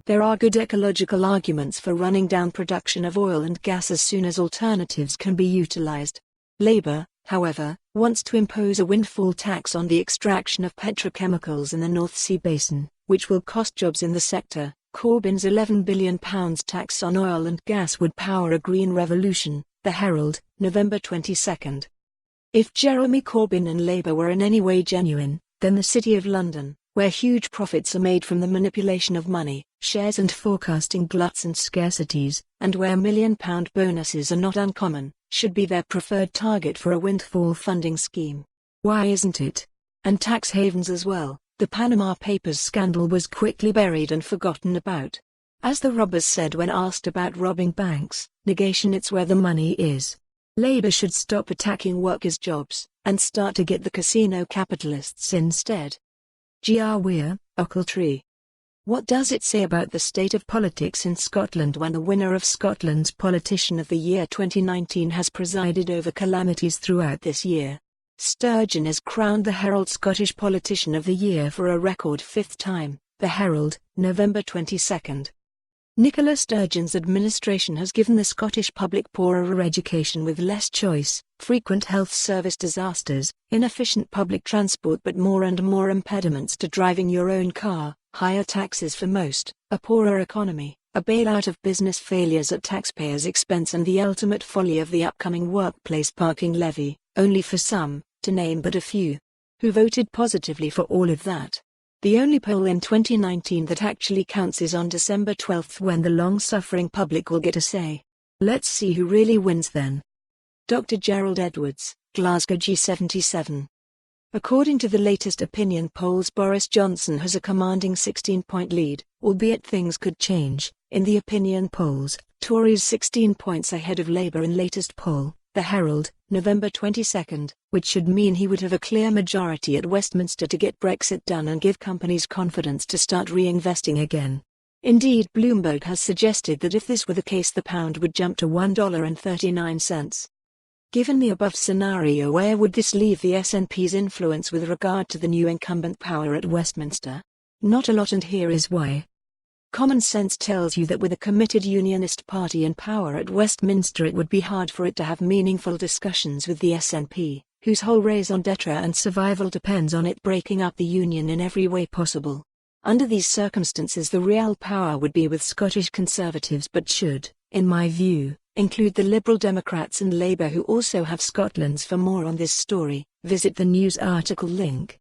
There are good ecological arguments for running down production of oil and gas as soon as alternatives can be utilised. Labour, however, wants to impose a windfall tax on the extraction of petrochemicals in the North Sea basin, which will cost jobs in the sector. Corbyn's £11 billion tax on oil and gas would power a green revolution, The Herald, November 22. If Jeremy Corbyn and Labour were in any way genuine, then the City of London, where huge profits are made from the manipulation of money, shares and forecasting gluts and scarcities, and where £1 million bonuses are not uncommon, should be their preferred target for a windfall funding scheme. Why isn't it? And tax havens as well. The Panama Papers scandal was quickly buried and forgotten about. As the robbers said when asked about robbing banks, negation, it's where the money is. Labour should stop attacking workers' jobs, and start to get the casino capitalists instead. Gr. Weir, Ochiltree. What does it say about the state of politics in Scotland when the winner of Scotland's Politician of the Year 2019 has presided over calamities throughout this year? Sturgeon is crowned the Herald Scottish Politician of the Year for a record 5th time, The Herald, November 22. Nicola Sturgeon's administration has given the Scottish public poorer education with less choice, frequent health service disasters, inefficient public transport but more and more impediments to driving your own car, higher taxes for most, a poorer economy, a bailout of business failures at taxpayers' expense and the ultimate folly of the upcoming workplace parking levy, only for some, to name but a few. Who voted positively for all of that? The only poll in 2019 that actually counts is on December 12 when the long-suffering public will get a say. Let's see who really wins then. Dr. Gerald Edwards, Glasgow G77. According to the latest opinion polls, Boris Johnson has a commanding 16-point lead, albeit things could change. In the opinion polls, Tories 16 points ahead of Labour in latest poll, The Herald, November 22, which should mean he would have a clear majority at Westminster to get Brexit done and give companies confidence to start reinvesting again. Indeed, Bloomberg has suggested that if this were the case, the pound would jump to $1.39. Given the above scenario, where would this leave the SNP's influence with regard to the new incumbent power at Westminster? Not a lot, and here is why. Common sense tells you that with a committed unionist party in power at Westminster, it would be hard for it to have meaningful discussions with the SNP, whose whole raison d'etre and survival depends on it breaking up the union in every way possible. Under these circumstances, the real power would be with Scottish Conservatives, but should, in my view, include the Liberal Democrats and Labour, who also have Scotland's. For more on this story, visit the news article link.